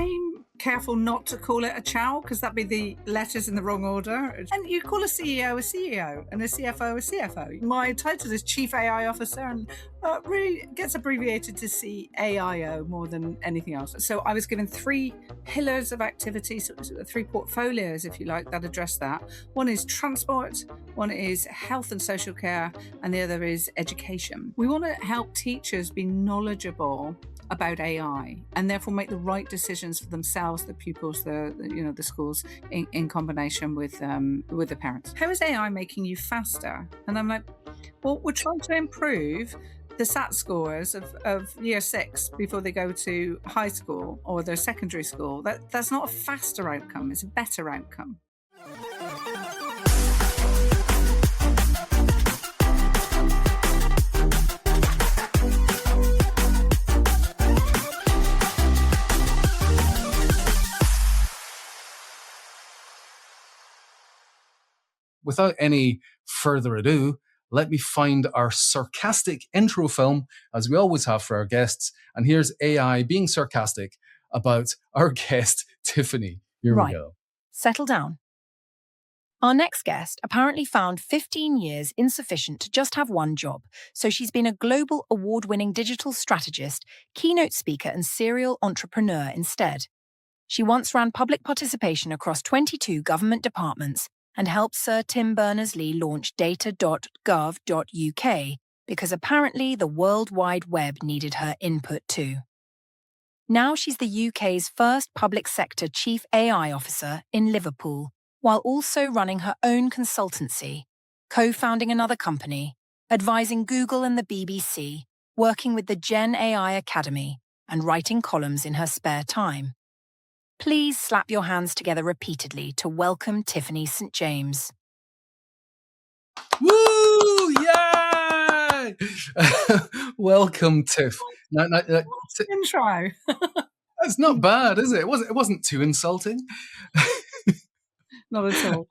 I'm careful not to call it a chow because that'd be the letters in the wrong order. And you call a CEO a CEO and a CFO a CFO. My title is Chief AI Officer and really gets abbreviated to CAIO more than anything else. So I was given three pillars of activity, so three portfolios, if you like, that address that. One is transport, one is health and social care, and the other is education. We want to help teachers be knowledgeable about AI and therefore make the right decisions for themselves, the pupils, the schools, in combination with the parents. How is AI making you faster? And I'm like, well, we're trying to improve the SAT scores of year 6 before they go to high school or their secondary school. That's not a faster outcome, it's a better outcome. Without any further ado, let me find our sarcastic intro film, as we always have for our guests. And here's AI being sarcastic about our guest, Tiffany. Here we go. Settle down. Our next guest apparently found 15 years insufficient to just have one job, so she's been a global award-winning digital strategist, keynote speaker, and serial entrepreneur instead. She once ran public participation across 22 government departments and helped Sir Tim Berners-Lee launch data.gov.uk because apparently the World Wide Web needed her input too. Now she's the UK's first public sector chief AI officer in Liverpool, while also running her own consultancy, co-founding another company, advising Google and the BBC, working with the Gen AI Academy, and writing columns in her spare time. Please slap your hands together repeatedly to welcome Tiffany St James. Woo! Yay! Welcome, Tiff. Intro. That's not bad, is it? It wasn't too insulting. Not at all.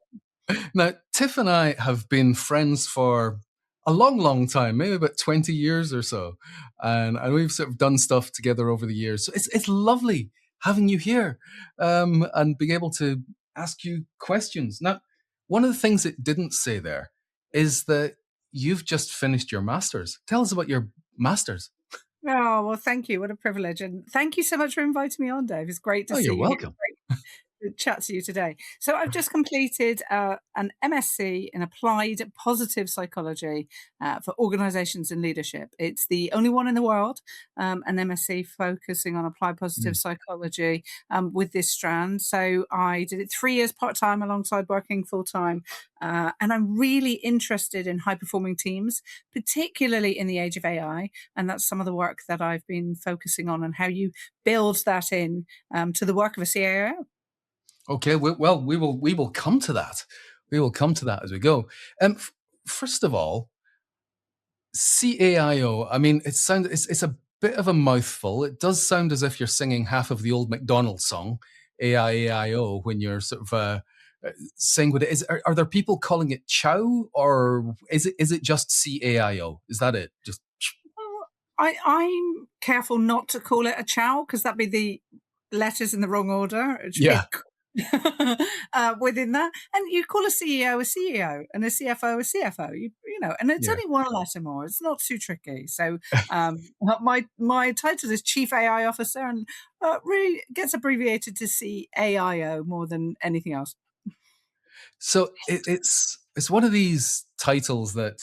Now, Tiff and I have been friends for a long, long time, maybe about 20 years or so. And we've sort of done stuff together over the years. So it's lovely having you here and being able to ask you questions. Now, one of the things it didn't say there is that you've just finished your master's. Tell us about your master's. Oh, well, thank you. What a privilege. And thank you so much for inviting me on, Dave. It's great to see you. You're welcome. Chat to you today. So I've just completed an MSc in Applied Positive Psychology for Organizations and Leadership. It's the only one in the world, an MSc focusing on Applied Positive Psychology with this strand. So I did it 3 years part-time alongside working full-time. And I'm really interested in high-performing teams, particularly in the age of AI. And that's some of the work that I've been focusing on and how you build that in to the work of a CAIO. Okay, well, we will come to that. We will come to that as we go. First of all, CAIO. I mean, it's a bit of a mouthful. It does sound as if you're singing half of the old McDonald's song, AIAIO, when you're sort of saying what it is. Are there people calling it chow, or is it just CAIO? Is that it? Just I'm careful not to call it a chow because that'd be the letters in the wrong order. Yeah. Within that, and you call a CEO a CEO and a CFO a CFO, and it's only one letter more. It's not too tricky. So my title is Chief AI Officer and really gets abbreviated to CAIO more than anything else. So it's one of these titles that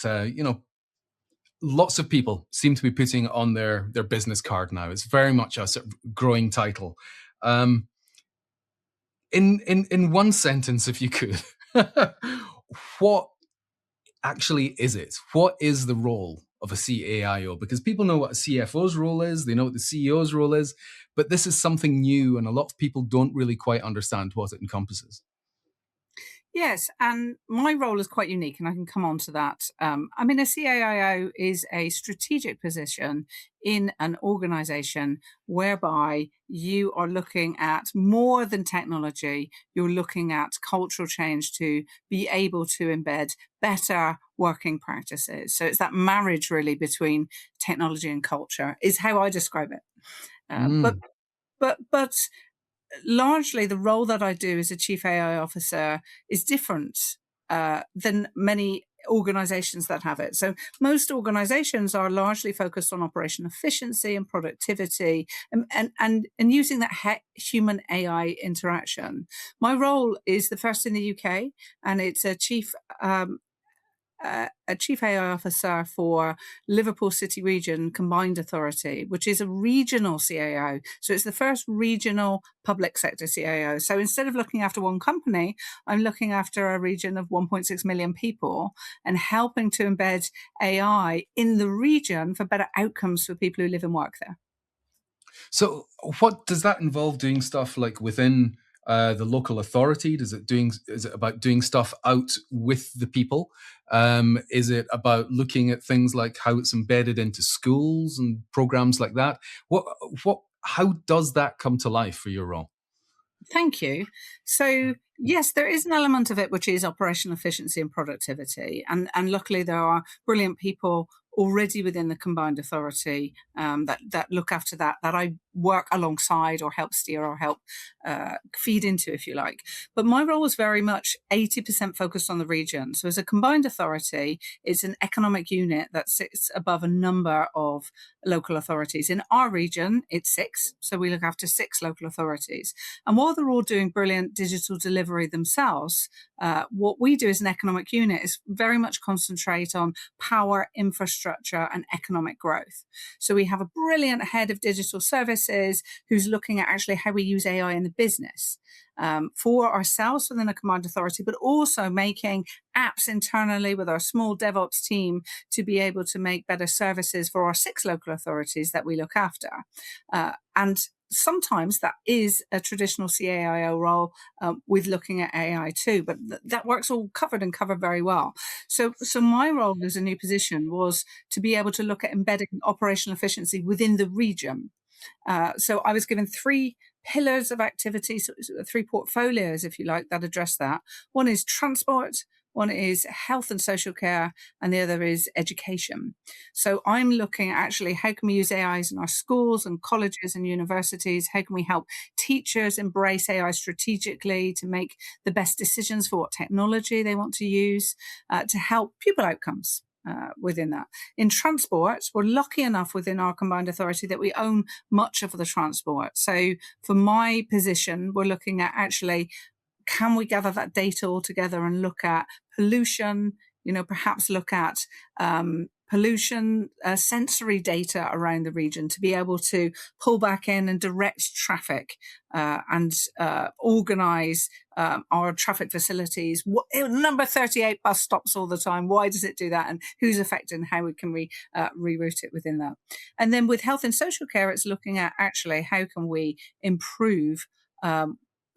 lots of people seem to be putting on their business card now. It's very much a sort of growing title. In one sentence, if you could, what actually is it? What is the role of a CAIO? Because people know what a CFO's role is, they know what the CEO's role is, but this is something new and a lot of people don't really quite understand what it encompasses. Yes, and my role is quite unique, and I can come on to that. A CAIO is a strategic position in an organization whereby you are looking at more than technology. You're looking at cultural change to be able to embed better working practices. So it's that marriage really between technology and culture is how I describe it. But largely the role that I do as a chief AI officer is different than many organizations that have it. So most organizations are largely focused on operation efficiency and productivity and using that human AI interaction. My role is the first in the UK, and it's a chief AI officer for Liverpool City Region Combined Authority, which is a regional CAIO. So it's the first regional public sector CAIO. So instead of looking after one company, I'm looking after a region of 1.6 million people and helping to embed AI in the region for better outcomes for people who live and work there. So, what does that involve? Doing stuff like within the local authority? Is it about doing stuff out with the people? Is it about looking at things like how it's embedded into schools and programs like that? What? How does that come to life for your role? Thank you. So, yes, there is an element of it which is operational efficiency and productivity. And luckily, there are brilliant people already within the combined authority that look after that I work alongside or help steer or help feed into, if you like. But my role is very much 80% focused on the region. So as a combined authority, it's an economic unit that sits above a number of local authorities. In our region, it's 6. So we look after 6 local authorities. And while they're all doing brilliant digital delivery themselves, what we do as an economic unit is very much concentrate on power, infrastructure, and economic growth. So we have a brilliant head of digital services who's looking at actually how we use AI in the business for ourselves within a combined authority, but also making apps internally with our small DevOps team to be able to make better services for our 6 local authorities that we look after. And sometimes that is a traditional CAIO role with looking at AI too, but that work's all covered very well. So my role as a new position was to be able to look at embedding operational efficiency within the region. So I was given 3 pillars of activity, so 3 portfolios, if you like, that address that. One is transport, one is health and social care, and the other is education. So I'm looking at actually how can we use AIs in our schools and colleges and universities? How can we help teachers embrace AI strategically to make the best decisions for what technology they want to use to help pupil outcomes? Within that. In transport, we're lucky enough within our combined authority that we own much of the transport. So for my position, we're looking at actually, can we gather that data all together and look at pollution, perhaps look at pollution, sensory data around the region to be able to pull back in and direct traffic and organize our traffic facilities. Number 38 bus stops all the time. Why does it do that? And who's affected and how can we reroute it within that? And then with health and social care, it's looking at actually how can we improve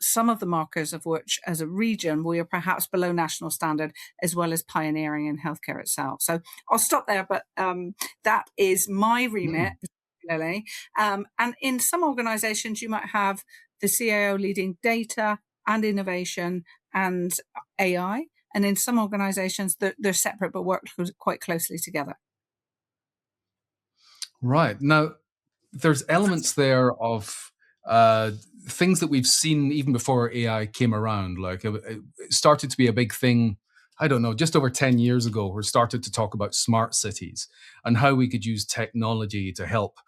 some of the markers of which, as a region, we are perhaps below national standard, as well as pioneering in healthcare itself. So I'll stop there, but that is my remit, particularly. And in some organizations, you might have the CAO leading data and innovation and AI. And in some organizations, they're separate but work quite closely together. Right. Now, there's elements there of things that we've seen even before AI came around. Like it started to be a big thing, I don't know, just over 10 years ago, we started to talk about smart cities and how we could use technology to help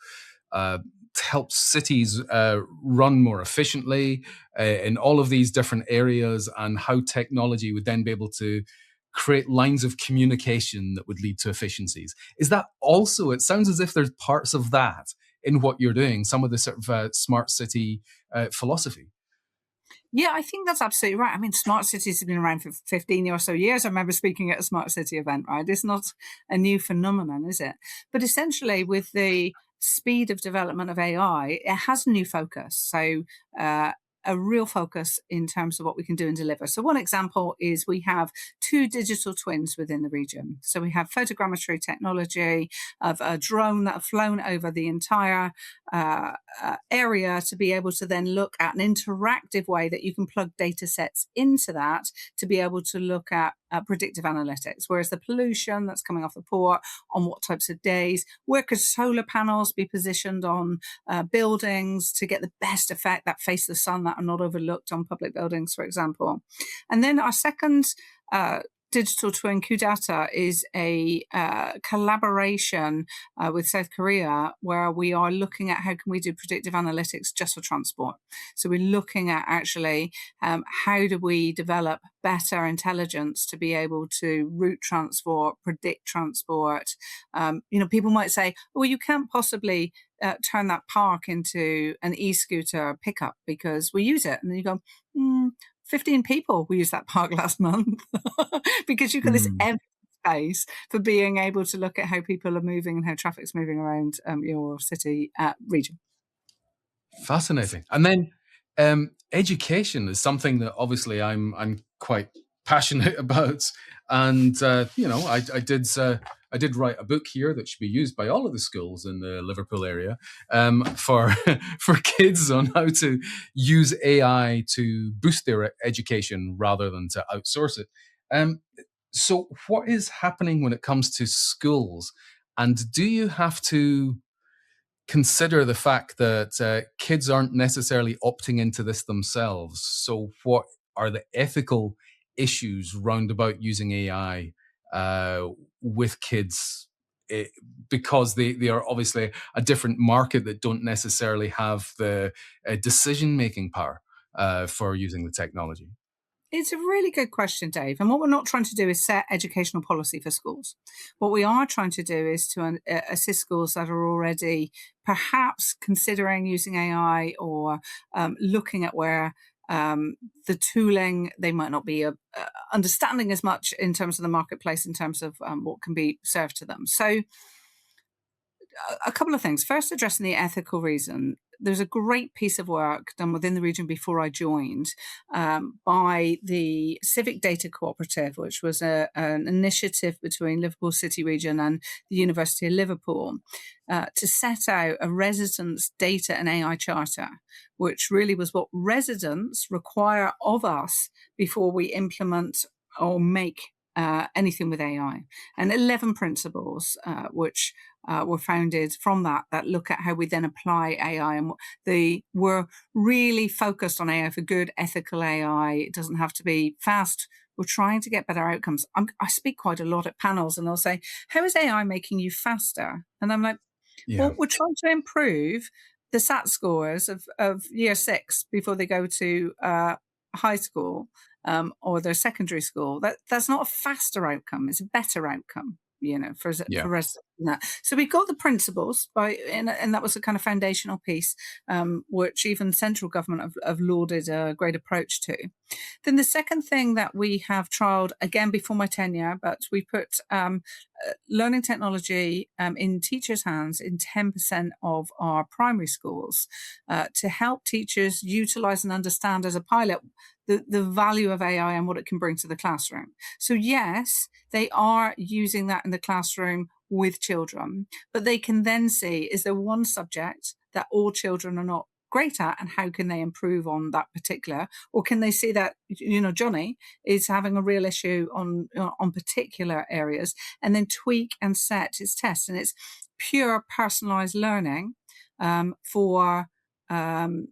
cities run more efficiently in all of these different areas, and how technology would then be able to create lines of communication that would lead to efficiencies. Is that also, it sounds as if there's parts of that in what you're doing, some of the sort of smart city philosophy? Yeah, I think that's absolutely right. I mean, smart cities have been around for 15 or so years. I remember speaking at a smart city event, right? It's not a new phenomenon, is it? But essentially, with the speed of development of AI, it has a new focus. So, a real focus in terms of what we can do and deliver. So one example is we have 2 digital twins within the region. So we have photogrammetry technology of a drone that have flown over the entire area to be able to then look at an interactive way that you can plug data sets into that to be able to look at predictive analytics. Whereas the pollution that's coming off the port, on what types of days, where could solar panels be positioned on buildings to get the best effect that face the sun that are not overlooked on public buildings, for example. And then our second digital twin Kudata is a collaboration with South Korea, where we are looking at how can we do predictive analytics just for transport. So we're looking at actually how do we develop better intelligence to be able to route transport, predict transport. People might say, well, you can't possibly turn that park into an e-scooter pickup because we use it. And then you go, 15 people we used that park last month because you've got this evidence base for being able to look at how people are moving and how traffic's moving around your city region. Fascinating. And then education is something that obviously I'm quite passionate about. And I did write a book here that should be used by all of the schools in the Liverpool area for for kids on how to use AI to boost their education rather than to outsource it. So what is happening when it comes to schools? And do you have to consider the fact that kids aren't necessarily opting into this themselves? So what are the ethical issues round about using AI with kids? Because they are obviously a different market that don't necessarily have the decision-making power for using the technology. It's a really good question, Dave. And what we're not trying to do is set educational policy for schools. What we are trying to do is to assist schools that are already perhaps considering using AI or looking at where the tooling, they might not be understanding as much in terms of the marketplace, in terms of what can be served to them. So a couple of things. First, addressing the ethical reason. There's a great piece of work done within the region before I joined by the Civic Data Cooperative, which was an initiative between Liverpool City Region and the University of Liverpool to set out a residents' data and AI charter, which really was what residents require of us before we implement or make anything with AI, and 11 principles, which were founded from that look at how we then apply AI. And we're really focused on AI for good, ethical AI. It doesn't have to be fast. We're trying to get better outcomes. I speak quite a lot at panels and they'll say, how is AI making you faster? And I'm like, well, we're trying to improve the SAT scores of year 6 before they go to high school. Or their secondary school, that's not a faster outcome; it's a better outcome, for residents. So we've got the principles, and that was a kind of foundational piece, which even central government have lauded a great approach to. Then the second thing that we have trialled, again before my tenure, but we put learning technology in teachers' hands in 10% of our primary schools to help teachers utilize and understand as a pilot the value of AI and what it can bring to the classroom. So yes, they are using that in the classroom with children, but they can then see, is there one subject that all children are not great at, and how can they improve on that particular? Or can they see that, Johnny is having a real issue on particular areas, and then tweak and set his tests. And it's pure personalized learning for the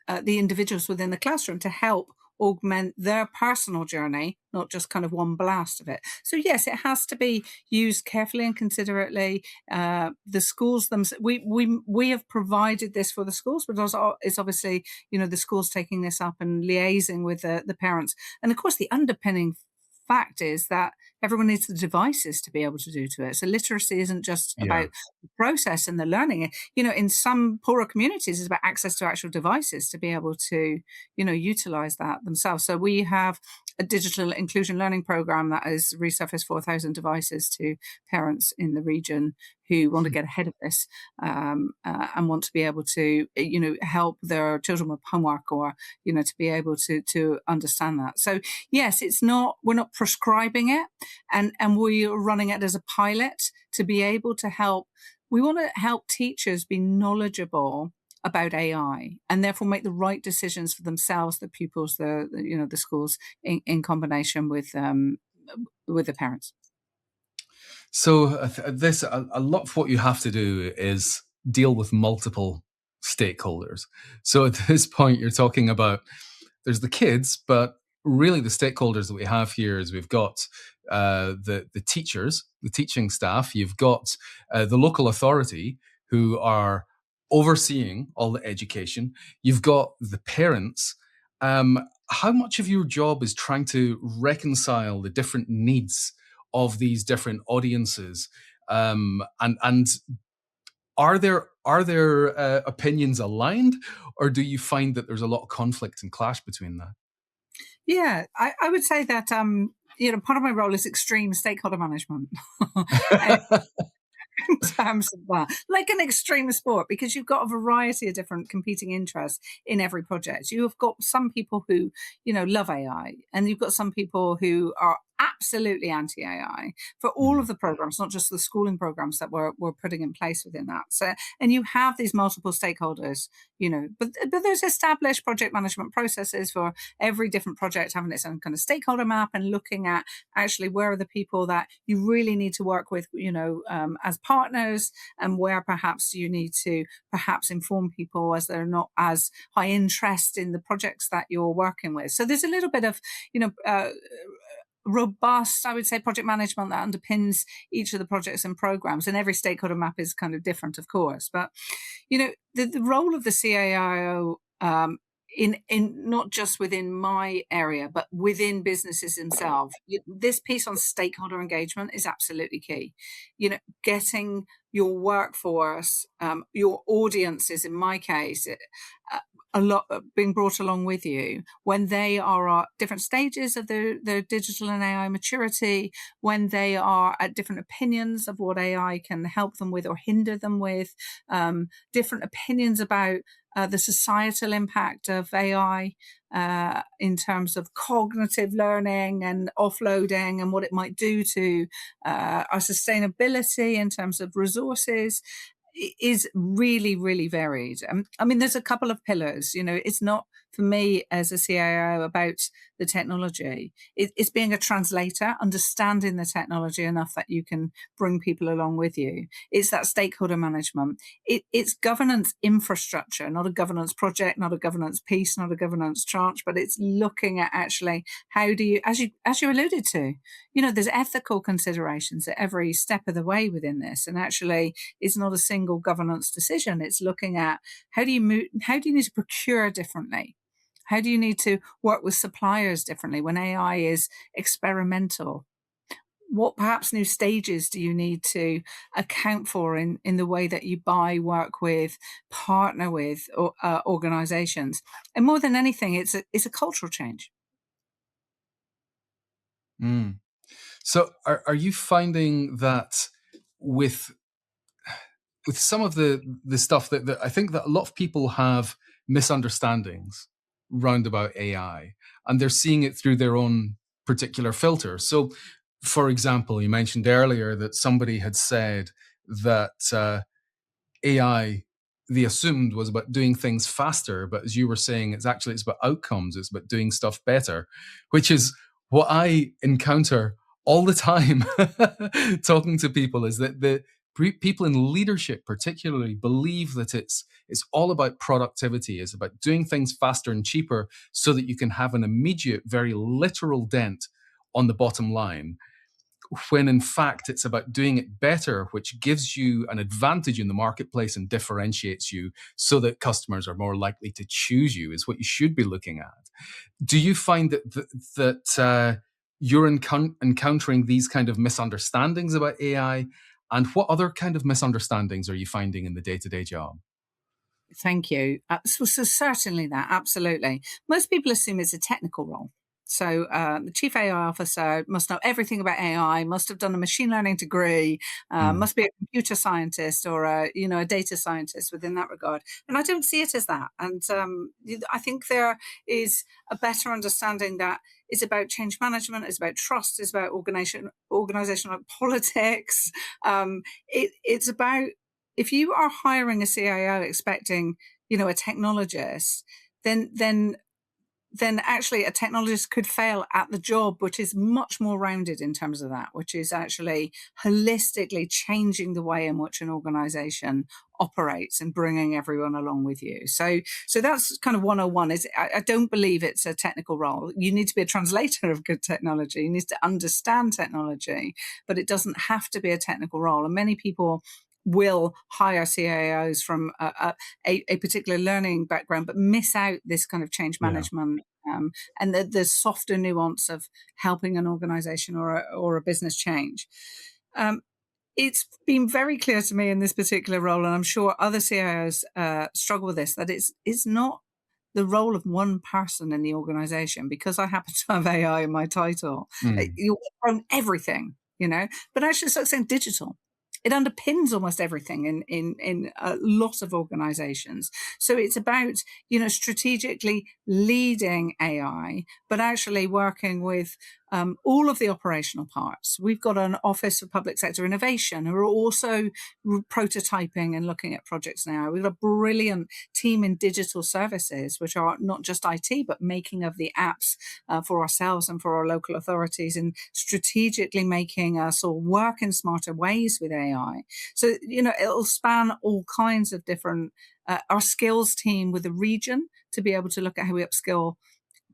individuals within the classroom to help augment their personal journey, not just kind of one blast of it. So yes, it has to be used carefully and considerately. The schools themselves, we have provided this for the schools, but also it's obviously, the schools taking this up and liaising with the parents. And of course, the underpinning fact is that everyone needs the devices to be able to do to it. So literacy isn't just about the process and the learning. In some poorer communities, it's about access to actual devices to be able to, utilize that themselves. So we have a digital inclusion learning program that has resurfaced 4,000 devices to parents in the region who want to get ahead of this and want to be able to, help their children with homework or, to be able to understand that. So yes, we're not prescribing it, and we're running it as a pilot to be able to help. We want to help teachers be knowledgeable about AI and therefore make the right decisions for themselves, the pupils, the schools, in combination with with the parents. So a lot of what you have to do is deal with multiple stakeholders. So at this point, you're talking about there's the kids, but really the stakeholders that we have here is we've got the teachers, the teaching staff. You've got the local authority who are overseeing all the education. You've got the parents. How much of your job is trying to reconcile the different needs of these different audiences, and are there opinions aligned, or do you find that there's a lot of conflict and clash between that? Yeah, I would say that part of my role is extreme stakeholder management. In terms of that, like an extreme sport, because you've got a variety of different competing interests in every project. You have got some people who, love AI, and you've got some people who are absolutely anti-AI for all of the programs, not just the schooling programs that we're putting in place within that. So, and you have these multiple stakeholders, but there's established project management processes for every different project having its own kind of stakeholder map and looking at actually where are the people that you really need to work with, as partners, and where perhaps you need to perhaps inform people as they're not as high interest in the projects that you're working with. So there's a little bit of, robust, I would say, project management that underpins each of the projects and programs. And every stakeholder map is kind of different, of course. But, the role of the CAIO, in not just within my area, but within businesses themselves, this piece on stakeholder engagement is absolutely key. Getting your workforce, your audiences, in my case, a lot being brought along with you when they are at different stages of their digital and AI maturity, when they are at different opinions of what AI can help them with or hinder them with, different opinions about the societal impact of AI in terms of cognitive learning and offloading and what it might do to our sustainability in terms of resources is really, really varied. There's a couple of pillars. It's not for me as a CIO about the technology. It's being a translator, understanding the technology enough that you can bring people along with you. It's that stakeholder management. It's governance infrastructure, not a governance project, not a governance piece, not a governance tranche, but it's looking at actually how do you, as you alluded to, there's ethical considerations at every step of the way within this, and actually it's not a single governance decision. It's looking at how do you need to procure differently? How do you need to work with suppliers differently when AI is experimental? What perhaps new stages do you need to account for in the way that you buy, work with, partner with organizations? And more than anything, it's a cultural change. Mm. So are you finding that with some of the stuff that I think that a lot of people have misunderstandings round about AI, and they're seeing it through their own particular filter. So, for example, you mentioned earlier that somebody had said that AI, they assumed, was about doing things faster, but as you were saying, it's about outcomes. It's about doing stuff better, which is what I encounter all the time talking to people. Is that the people in leadership, particularly, believe that it's all about productivity. It's about doing things faster and cheaper, so that you can have an immediate, very literal dent on the bottom line, when in fact it's about doing it better, which gives you an advantage in the marketplace and differentiates you so that customers are more likely to choose you, is what you should be looking at. Do you find that you're encountering these kind of misunderstandings about AI? And what other kind of misunderstandings are you finding in the day-to-day job? Thank you. So certainly that, absolutely. Most people assume it's a technical role. So the chief AI officer must know everything about AI, must have done a machine learning degree, must be a computer scientist or a data scientist within that regard. And I don't see it as that. And I think there is a better understanding that it's about change management, it's about trust, it's about organizational politics. It's about, if you are hiring a CIO expecting, a technologist, then then actually a technologist could fail at the job, which is much more rounded in terms of that, which is actually holistically changing the way in which an organization operates and bringing everyone along with you. So that's kind of 101. Is I don't believe it's a technical role. You need to be a translator of good technology. You need to understand technology, but it doesn't have to be a technical role. And many people will hire CAIOs from a particular learning background, but miss out this kind of change Yeah. management and the softer nuance of helping an organization or a business change. It's been very clear to me in this particular role, and I'm sure other CIOs struggle with this, that it's not the role of one person in the organization. Because I happen to have AI in my title, you own everything, but actually it's like saying digital. It underpins almost everything in a lot of organizations. So it's about, strategically leading AI, but actually working with all of the operational parts. We've got an Office of Public Sector Innovation who are also prototyping and looking at projects now. We've got a brilliant team in digital services, which are not just IT, but making of the apps for ourselves and for our local authorities, and strategically making us all work in smarter ways with AI. So, it'll span all kinds of different, our skills team with the region to be able to look at how we upskill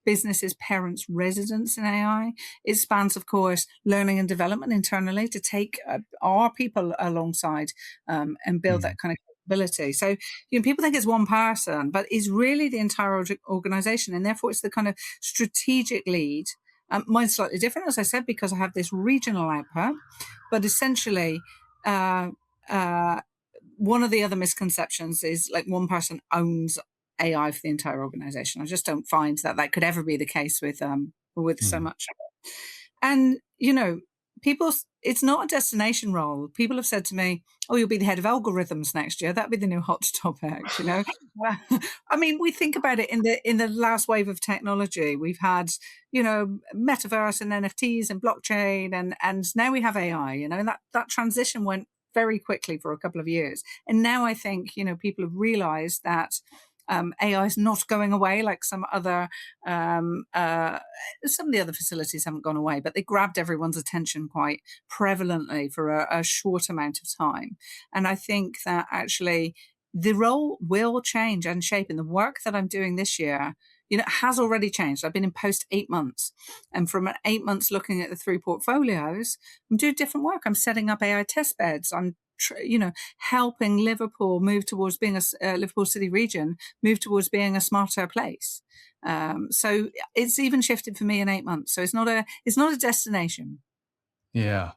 businesses, parents, residents in AI. It spans, of course, learning and development internally to take our people alongside and build that kind of capability. So, people think it's one person, but it's really the entire organization. And therefore, it's the kind of strategic lead. Mine's slightly different, as I said, because I have this regional output. But essentially, one of the other misconceptions is like one person owns AI for the entire organization. I just don't find that could ever be the case with so much of it. And, it's not a destination role. People have said to me, "Oh, you'll be the head of algorithms next year. That'd be the new hot topic." I mean, we think about it in the last wave of technology. We've had, metaverse and NFTs and blockchain, and now we have AI. And that transition went very quickly for a couple of years. And now I think, people have realized that AI is not going away like some of the other facilities haven't gone away, but they grabbed everyone's attention quite prevalently for a short amount of time. And I think that actually the role will change and shape. In the work that I'm doing this year, it has already changed. I've been in post 8 months. And from 8 months looking at the 3 portfolios, I'm doing different work. I'm setting up AI test beds. I'm helping Liverpool move towards being a Liverpool City Region, move towards being a smarter place. So it's even shifted for me in 8 months. So it's not a destination. Yeah.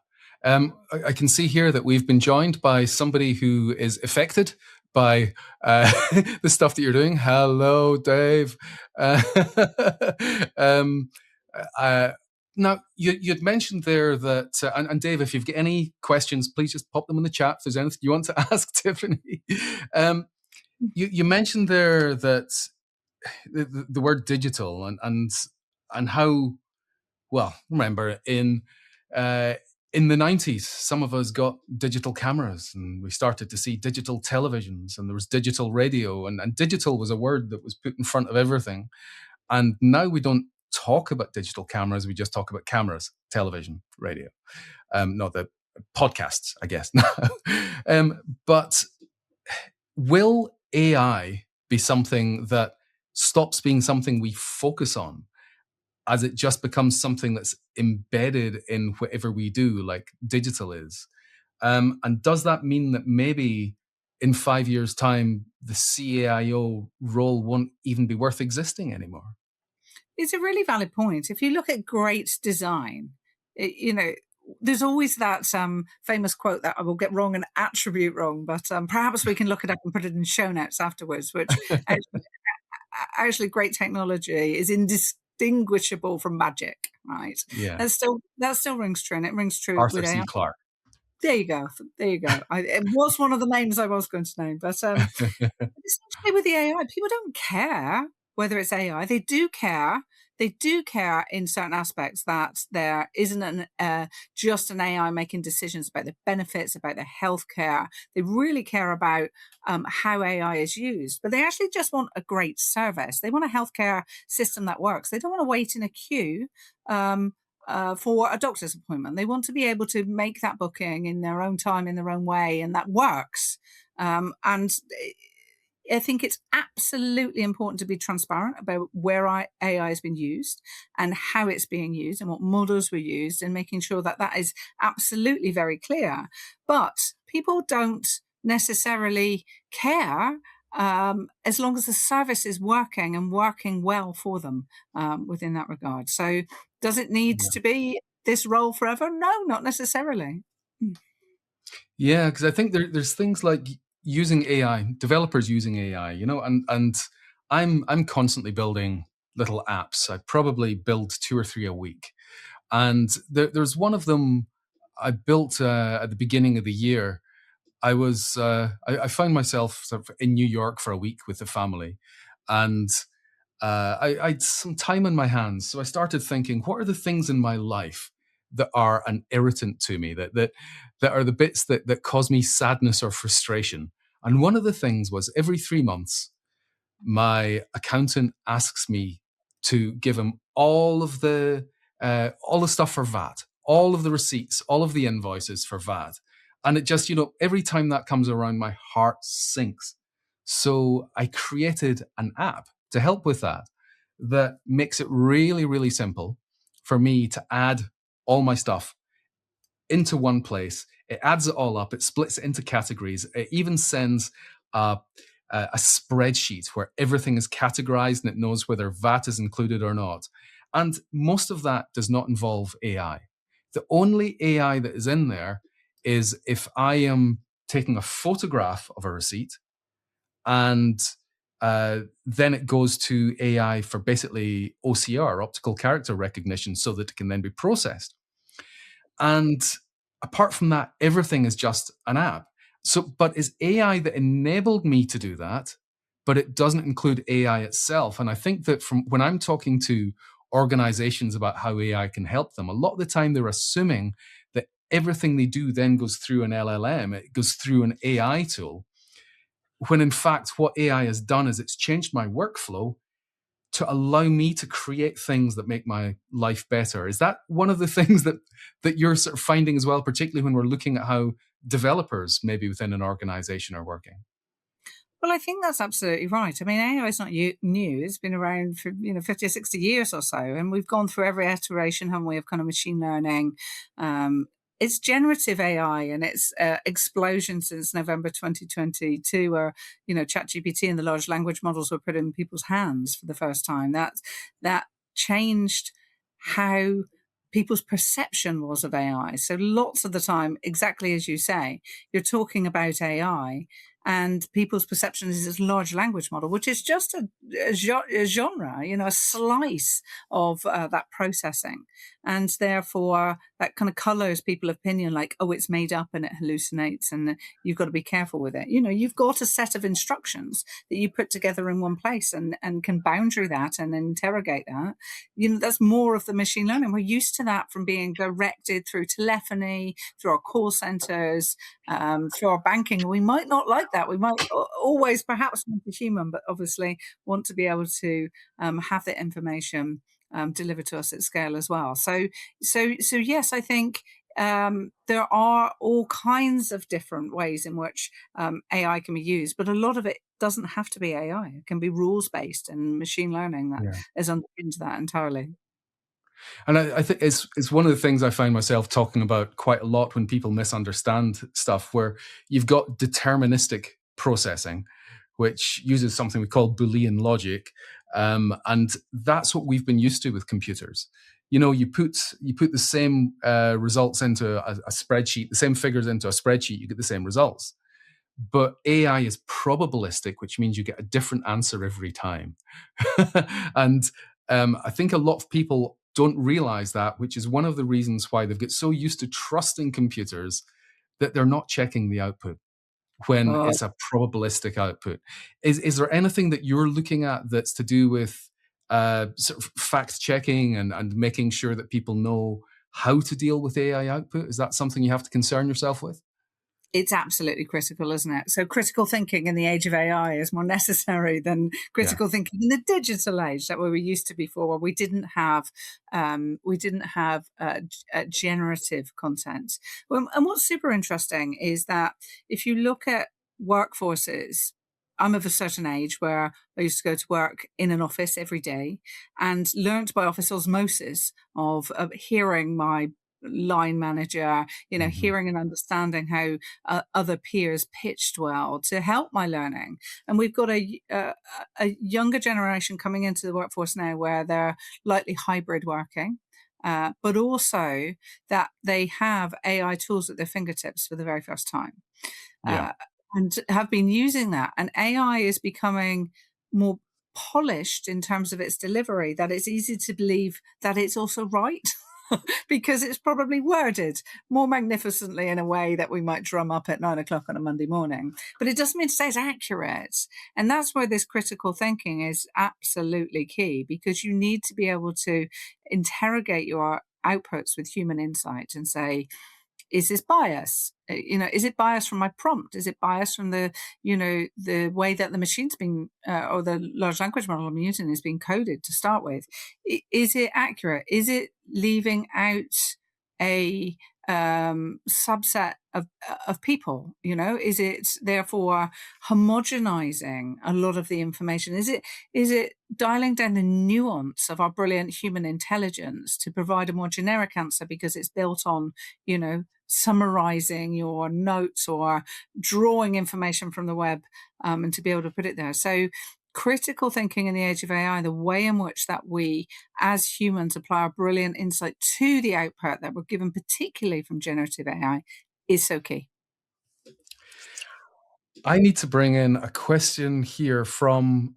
I can see here that we've been joined by somebody who is affected by the stuff that you're doing. Hello, Dave. Now, you'd mentioned there that, and Dave, if you've got any questions, please just pop them in the chat if there's anything you want to ask Tiffany. You mentioned there that the word digital and how, well, remember in the 90s, some of us got digital cameras and we started to see digital televisions, and there was digital radio, and digital was a word that was put in front of everything. And now we don't talk about digital cameras, we just talk about cameras, television, radio. Not the podcasts, I guess. But will AI be something that stops being something we focus on, as it just becomes something that's embedded in whatever we do, like digital is? And does that mean that maybe in 5 years' time, the CAIO role won't even be worth existing anymore? It's a really valid point. If you look at great design, there's always that famous quote that I will get wrong, an attribute wrong, but perhaps we can look it up and put it in show notes afterwards, which actually great technology is indistinguishable from magic, right? Yeah. That still rings true, and it rings true Arthur with C. AI. Clarke. There you go. It was one of the names I was going to name, but essentially with the AI, people don't care whether it's AI. They do care they do care in certain aspects that there isn't just an AI making decisions about the benefits, about the healthcare. They really care about how AI is used, but they actually just want a great service. They want a healthcare system that works. They don't want to wait in a queue. For a doctor's appointment. They want to be able to make that booking in their own time, in their own way, and that works. And I think it's absolutely important to be transparent about where AI has been used and how it's being used and what models were used, and making sure that that is absolutely very clear. But people don't necessarily care as long as the service is working and working well for them within that regard. So, does it need Yeah. to be this role forever? No, not necessarily. Yeah, because I think there's things like using AI, developers using AI, and I'm constantly building little apps. I probably build 2 or 3 a week, and there's one of them I built at the beginning of the year. I found myself sort of in New York for a week with the family, and I had some time on my hands, so I started thinking, what are the things in my life that are an irritant to me, that are the bits that cause me sadness or frustration? And one of the things was every 3 months, my accountant asks me to give him all the stuff for VAT, all of the receipts, all of the invoices for VAT. And it just, every time that comes around, my heart sinks. So I created an app to help with that makes it really, really simple for me to add all my stuff into one place. It adds it all up. It splits it into categories. It even sends a spreadsheet where everything is categorized and it knows whether VAT is included or not. And most of that does not involve AI. The only AI that is in there is if I am taking a photograph of a receipt, and then it goes to AI for basically OCR, optical character recognition, so that it can then be processed. And apart from that, everything is just an app. So, but it's AI that enabled me to do that, but it doesn't include AI itself. And I think that from when I'm talking to organizations about how AI can help them, a lot of the time they're assuming that everything they do then goes through an LLM, it goes through an AI tool. When in fact, what AI has done is it's changed my workflow to allow me to create things that make my life better. Is that one of the things that you're sort of finding as well, particularly when we're looking at how developers maybe within an organization are working? Well, I think that's absolutely right. I mean, AI is not new. It's been around for 50 or 60 years or so, and we've gone through every iteration, haven't we, of kind of machine learning. It's generative AI and its explosion since November 2022, where ChatGPT and the large language models were put in people's hands for the first time. That changed how people's perception was of AI. So lots of the time, exactly as you say, you're talking about AI, and people's perception is this large language model, which is just a genre, a slice of that processing. And therefore, that kind of colors people's opinion like, oh, it's made up and it hallucinates and you've got to be careful with it. You've got a set of instructions that you put together in one place and can boundary that and interrogate that. That's more of the machine learning. We're used to that from being directed through telephony, through our call centers, through our banking. We might not like that. We might always perhaps want a human, but obviously want to be able to have the information delivered to us at scale as well. So yes, I think there are all kinds of different ways in which AI can be used, but a lot of it doesn't have to be AI. It can be rules based and machine learning that Yeah. is underpinned that entirely. And I think it's one of the things I find myself talking about quite a lot when people misunderstand stuff, where you've got deterministic processing, which uses something we call Boolean logic, and that's what we've been used to with computers. You put the same results into a spreadsheet, the same figures into a spreadsheet, you get the same results. But AI is probabilistic, which means you get a different answer every time. And I think a lot of people don't realize that, which is one of the reasons why they've got so used to trusting computers that they're not checking the output when Oh, it's a probabilistic output. Is there anything that you're looking at that's to do with sort of fact checking and making sure that people know how to deal with AI output? Is that something you have to concern yourself with? It's absolutely critical, isn't it? So critical thinking in the age of AI is more necessary than Yeah. critical thinking in the digital age that where we used to before, where we didn't have generative content. Well, and what's super interesting is that if you look at workforces, I'm of a certain age where I used to go to work in an office every day and learnt by office osmosis of hearing my line manager, Hmm. hearing and understanding how other peers pitched well to help my learning. And we've got a younger generation coming into the workforce now where they're lightly hybrid working. But also that they have AI tools at their fingertips for the very first time, Yeah. uh, and have been using that. And AI is becoming more polished in terms of its delivery, that it's easy to believe that it's also right. Because it's probably worded more magnificently in a way that we might drum up at 9 o'clock on a Monday morning. But it doesn't mean to say it's accurate. And that's where this critical thinking is absolutely key, because you need to be able to interrogate your outputs with human insight and say, is this bias? Is it bias from my prompt? Is it bias from the way that the machine's been, or the large language model I'm using is being coded to start with? Is it accurate? Is it leaving out a subset of people? Is it therefore homogenizing a lot of the information? Is it dialing down the nuance of our brilliant human intelligence to provide a more generic answer because it's built on, summarizing your notes or drawing information from the web, and to be able to put it there? So critical thinking in the age of AI, the way in which that we as humans apply our brilliant insight to the output that we're given, particularly from generative AI, is so key. I need to bring in a question here from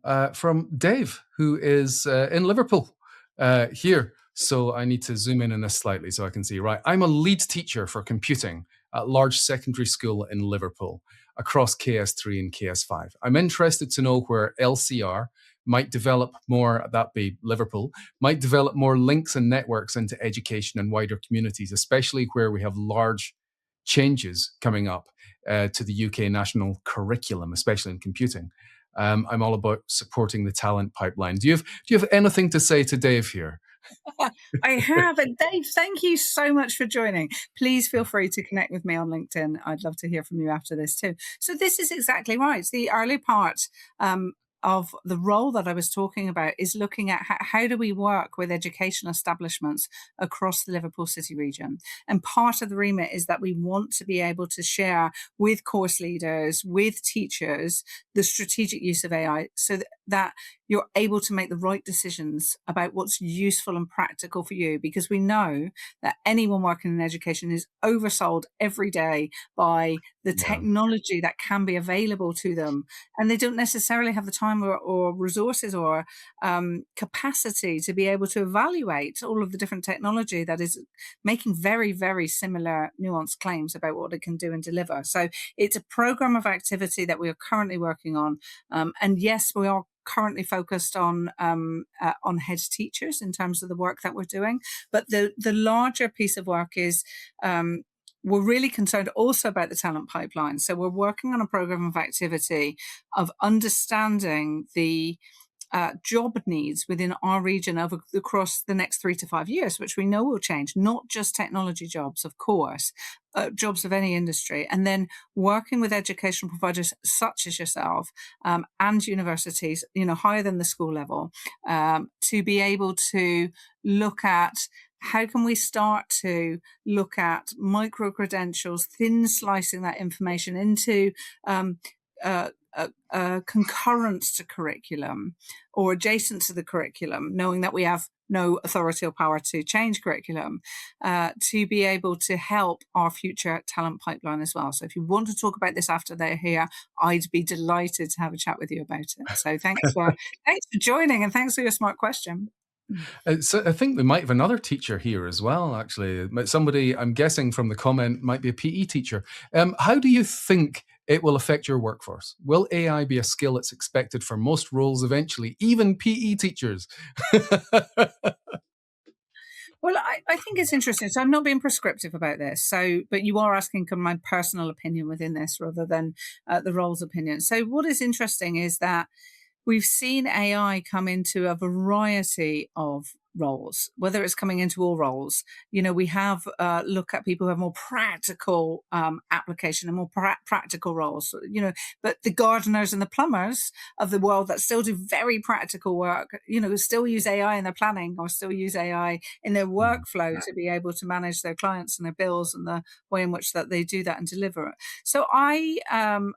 Dave, who is in Liverpool here. So I need to zoom in on this slightly so I can see. Right, I'm a lead teacher for computing at large secondary school in Liverpool across KS3 and KS5. I'm interested to know where LCR might develop more, that be Liverpool, might develop more links and networks into education and wider communities, especially where we have large changes coming up to the UK national curriculum, especially in computing. I'm all about supporting the talent pipeline. Do you have anything to say to Dave here? I have. And Dave, thank you so much for joining. Please feel free to connect with me on LinkedIn. I'd love to hear from you after this too. So this is exactly right. The early part of the role that I was talking about is looking at how do we work with education establishments across the Liverpool City region. And part of the remit is that we want to be able to share with course leaders, with teachers, the strategic use of AI so that you're able to make the right decisions about what's useful and practical for you, because we know that anyone working in education is oversold every day by the Yeah. technology that can be available to them, and they don't necessarily have the time or resources or capacity to be able to evaluate all of the different technology that is making very, very similar nuanced claims about what it can do and deliver. So it's a program of activity that we are currently working on, and yes, we are currently focused on head teachers in terms of the work that we're doing. But the larger piece of work is we're really concerned also about the talent pipeline. So we're working on a program of activity of understanding the job needs within our region across the next 3 to 5 years, which we know will change, not just technology jobs, of course, jobs of any industry. And then working with educational providers such as yourself, and universities, higher than the school level, to be able to look at how can we start to look at micro credentials, thin slicing that information into concurrent to curriculum or adjacent to the curriculum, knowing that we have no authority or power to change curriculum, to be able to help our future talent pipeline as well. So if you want to talk about this after they're here, I'd be delighted to have a chat with you about it. So thanks for joining, and thanks for your smart question. So I think we might have another teacher here as well, actually. Somebody, I'm guessing from the comment, might be a PE teacher. How do you think it will affect your workforce. Will AI be a skill that's expected for most roles eventually, even PE teachers? Well, I think it's interesting. So I'm not being prescriptive about this. So, but you are asking kind of my personal opinion within this rather than the role's opinion. So what is interesting is that we've seen AI come into a variety of roles, whether it's coming into all roles. We have look at people who have more practical application and more practical roles, but the gardeners and the plumbers of the world that still do very practical work, still use AI in their planning or still use AI in their Mm. workflow to be able to manage their clients and their bills and the way in which that they do that and deliver it. So I am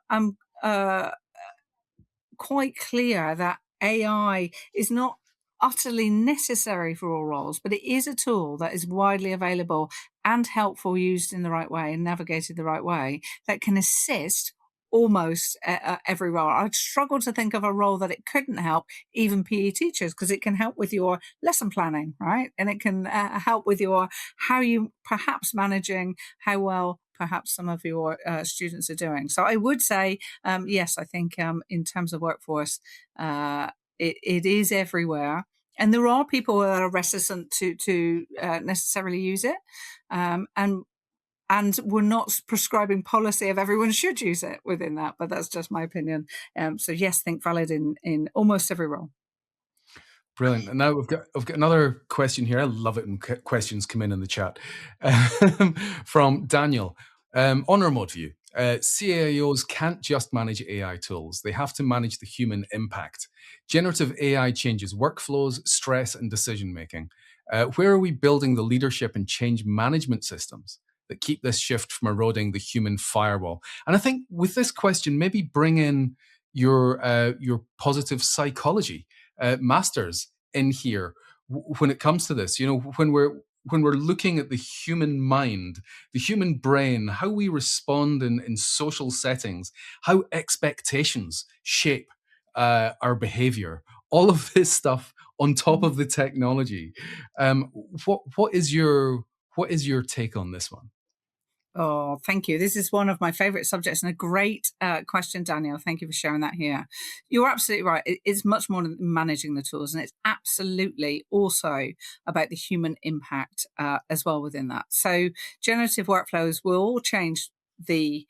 quite clear that AI is not utterly necessary for all roles, but it is a tool that is widely available and helpful used in the right way and navigated the right way that can assist almost every role. I'd struggle to think of a role that it couldn't help, even PE teachers, because it can help with your lesson planning, right? And it can help with your how you perhaps managing how well perhaps some of your students are doing. So I would say, yes, I think in terms of workforce, it is everywhere. And there are people that are reticent to necessarily use it. And we're not prescribing policy of everyone should use it within that, but that's just my opinion. So yes, think valid in almost every role. Brilliant. And now I've got another question here. I love it when questions come in the chat from Daniel. On remote view, CAIOs can't just manage AI tools. They have to manage the human impact. Generative AI changes workflows, stress, and decision making. Where are we building the leadership and change management systems that keep this shift from eroding the human firewall? And I think with this question, maybe bring in your positive psychology masters in here when it comes to this. When we're looking at the human mind, the human brain, how we respond in social settings, how expectations shape our behavior, all of this stuff on top of the technology. What is your take on this one? Oh, thank you. This is one of my favorite subjects and a great question, Daniel. Thank you for sharing that here. You're absolutely right. It's much more than managing the tools, and it's absolutely also about the human impact as well within that. So, generative workflows will all change the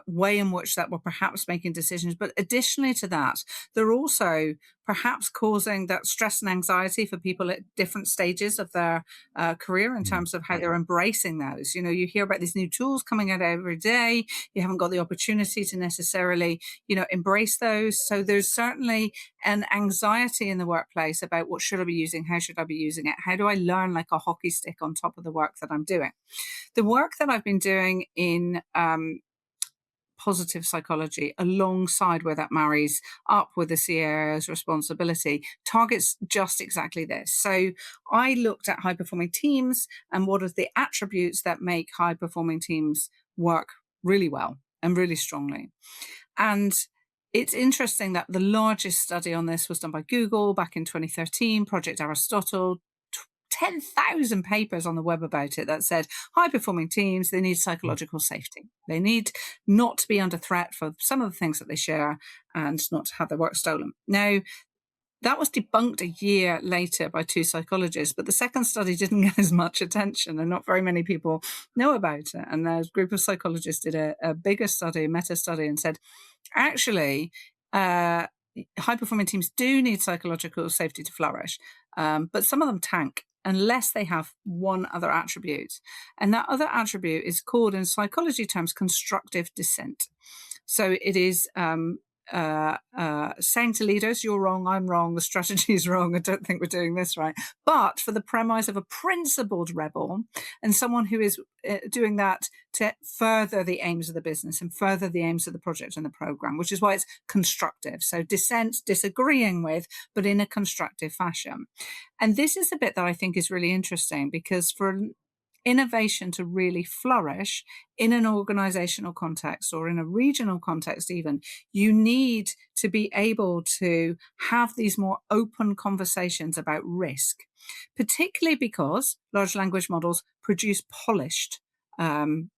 way in which that we're perhaps making decisions. But additionally to that, they're also perhaps causing that stress and anxiety for people at different stages of their career in terms of how they're embracing those. You hear about these new tools coming out every day. You haven't got the opportunity to necessarily, embrace those. So there's certainly an anxiety in the workplace about what should I be using? How should I be using it? How do I learn like a hockey stick on top of the work that I'm doing? The work that I've been doing in positive psychology, alongside where that marries up with the CAIO's responsibility, targets just exactly this. So I looked at high performing teams and what are the attributes that make high performing teams work really well and really strongly. And it's interesting that the largest study on this was done by Google back in 2013, Project Aristotle. 10,000 papers on the web about it that said high performing teams, they need psychological safety. They need not to be under threat for some of the things that they share and not to have their work stolen. Now, that was debunked a year later by two psychologists, but the second study didn't get as much attention and not very many people know about it. And a group of psychologists did a bigger study, a meta study, and said, actually, high performing teams do need psychological safety to flourish, but some of them tank unless they have one other attribute. And that other attribute is called, in psychology terms, constructive dissent. So it is saying to leaders, you're wrong, I'm wrong, the strategy is wrong, I don't think we're doing this right. But for the premise of a principled rebel and someone who is doing that to further the aims of the business and further the aims of the project and the program, which is why it's constructive. So dissent, disagreeing with, but in a constructive fashion. And this is a bit that I think is really interesting, because for innovation to really flourish in an organizational context or in a regional context even, you need to be able to have these more open conversations about risk, particularly because large language models produce polished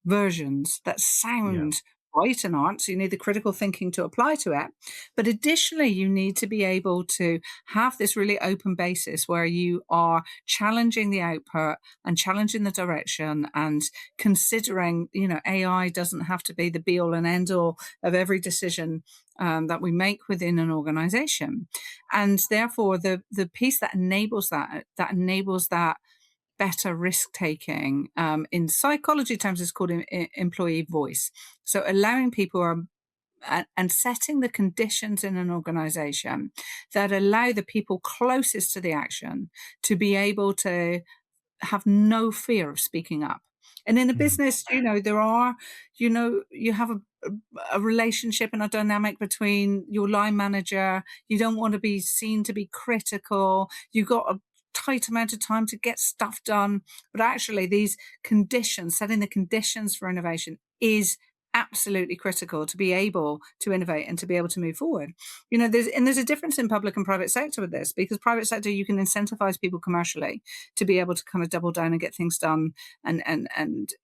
versions that sound right and aren't. So you need the critical thinking to apply to it. But additionally, you need to be able to have this really open basis where you are challenging the output and challenging the direction and considering, AI doesn't have to be the be all and end all of every decision that we make within an organization. And therefore, the piece that enables that better risk taking. In psychology terms, is called employee voice. So allowing people and setting the conditions in an organization that allow the people closest to the action to be able to have no fear of speaking up. And in a business, you have a relationship and a dynamic between your line manager. You don't want to be seen to be critical. You've got a tight amount of time to get stuff done. But actually, these conditions, setting the conditions for innovation is absolutely critical to be able to innovate and to be able to move forward. There's a difference in public and private sector with this, because private sector, you can incentivize people commercially to be able to kind of double down and get things done and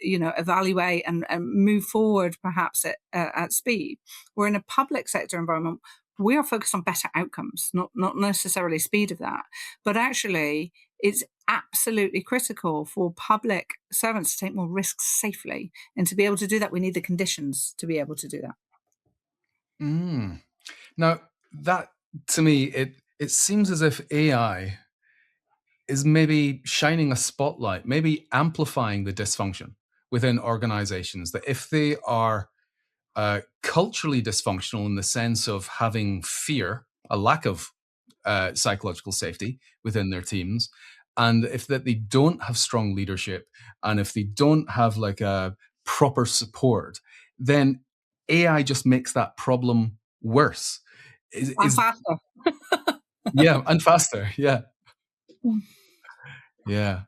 evaluate and move forward perhaps at speed. Where in a public sector environment, we are focused on better outcomes, not necessarily speed of that, but actually it's absolutely critical for public servants to take more risks safely. And to be able to do that, we need the conditions to be able to do that. Now, that to me, it seems as if AI is maybe shining a spotlight, maybe amplifying the dysfunction within organizations, that if they are culturally dysfunctional in the sense of having fear, a lack of psychological safety within their teams, and if that they don't have strong leadership, and if they don't have like a proper support, then AI just makes that problem worse. Faster. Yeah, and faster. Yeah. Yeah.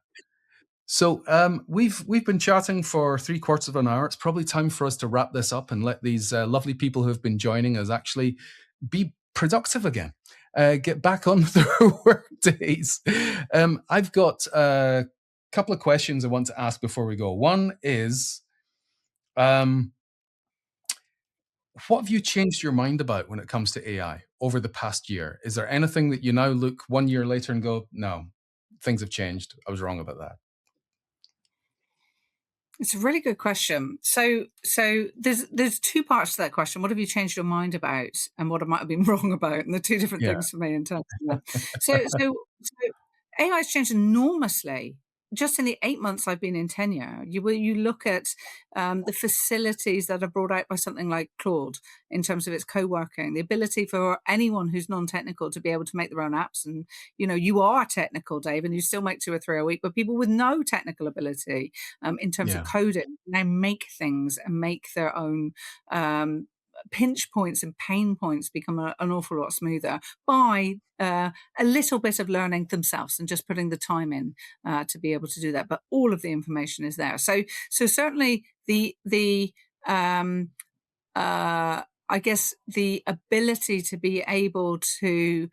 So we've been chatting for 3/4 of an hour. It's probably time for us to wrap this up and let these lovely people who have been joining us actually be productive again. Get back on with their work days. I've got a couple of questions I want to ask before we go. One is, what have you changed your mind about when it comes to AI over the past year? Is there anything that you now look 1 year later and go, no, things have changed. I was wrong about that. It's a really good question. So there's two parts to that question. What have you changed your mind about, and what I might have been wrong about? And the two different Yeah. things for me in terms of that. So AI has changed enormously just in the 8 months I've been in tenure. You look at the facilities that are brought out by something like Claude in terms of its co-working, the ability for anyone who's non-technical to be able to make their own apps. And you are technical, Dave, and you still make 2 or 3 a week, but people with no technical ability in terms of coding now make things and make their own pinch points and pain points become an awful lot smoother by a little bit of learning themselves and just putting the time in to be able to do that. But all of the information is there. So certainly I guess the ability to be able to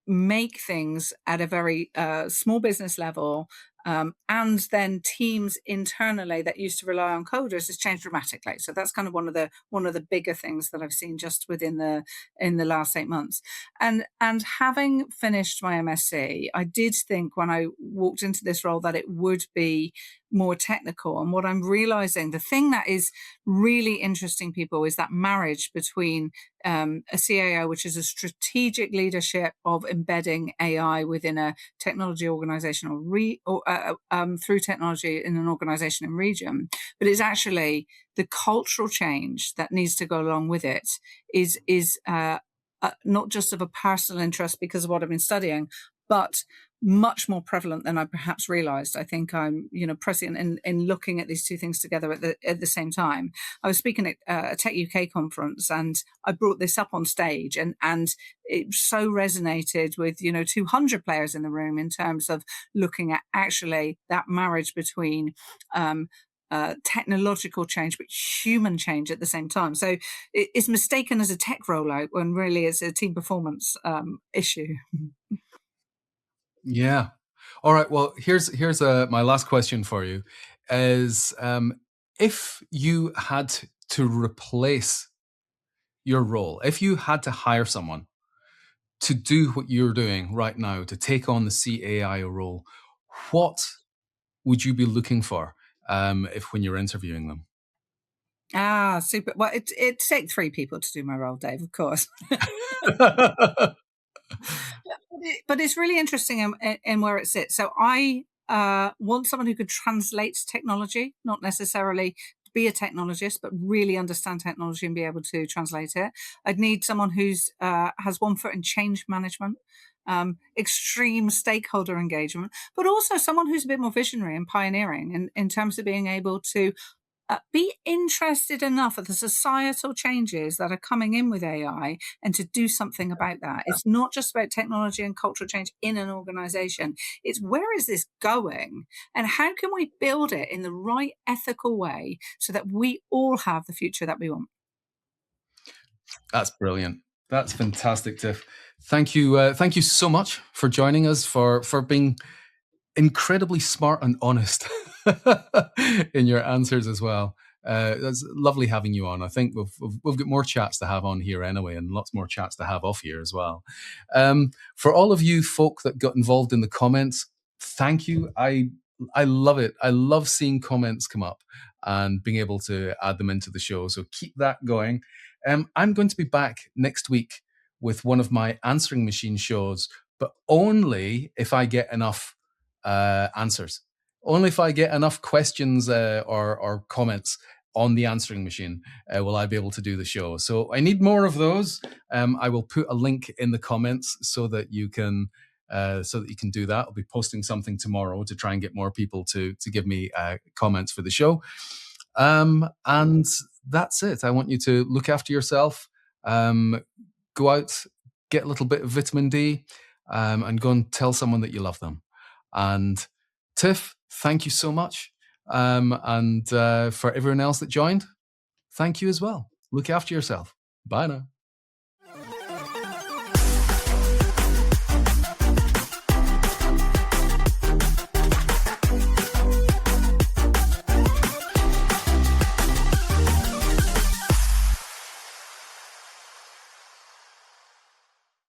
make things at a very small business level, and then teams internally that used to rely on coders has changed dramatically. So that's kind of one of the bigger things that I've seen just within in the last 8 months. And having finished my MSc, I did think when I walked into this role that it would be more technical. And what I'm realizing, the thing that is really interesting, people, is that marriage between a CAIO, which is a strategic leadership of embedding AI within a technology organization or through technology in an organization and region, but it's actually the cultural change that needs to go along with it is not just of a personal interest because of what I've been studying, but much more prevalent than I perhaps realized. I think I'm, prescient in looking at these two things together at the same time. I was speaking at a Tech UK conference, and I brought this up on stage, and it so resonated with, 200 players in the room in terms of looking at actually that marriage between technological change, but human change at the same time. So it's mistaken as a tech rollout when really it's a team performance issue. Yeah. All right. Well, here's my last question for you: is if you had to replace your role, if you had to hire someone to do what you're doing right now, to take on the CAIO role, what would you be looking for if when you're interviewing them? Ah, super. Well, it take 3 people to do my role, Dave, of course. But it's really interesting in where it sits. So I want someone who could translate technology, not necessarily be a technologist, but really understand technology and be able to translate it. I'd need someone who's has one foot in change management, extreme stakeholder engagement, but also someone who's a bit more visionary and pioneering in terms of being able to be interested enough at the societal changes that are coming in with AI and to do something about that. It's not just about technology and cultural change in an organization. It's where is this going and how can we build it in the right ethical way so that we all have the future that we want? That's brilliant. That's fantastic, Tiff. Thank you. Thank you so much for joining us, for being incredibly smart and honest in your answers as well. It's lovely having you on. I think we've got more chats to have on here anyway, and lots more chats to have off here as well. For all of you folk that got involved in the comments, thank you. I love it. I love seeing comments come up and being able to add them into the show. So keep that going. I'm going to be back next week with one of my answering machine shows, but only if I get enough answers. Only if I get enough questions or comments on the answering machine will I be able to do the show. So I need more of those. I will put a link in the comments so that you can do that. I'll be posting something tomorrow to try and get more people to give me comments for the show. And that's it. I want you to look after yourself. Go out, get a little bit of vitamin D, and go and tell someone that you love them. And Tiff, thank you so much. And for everyone else that joined, thank you as well. Look after yourself. Bye now.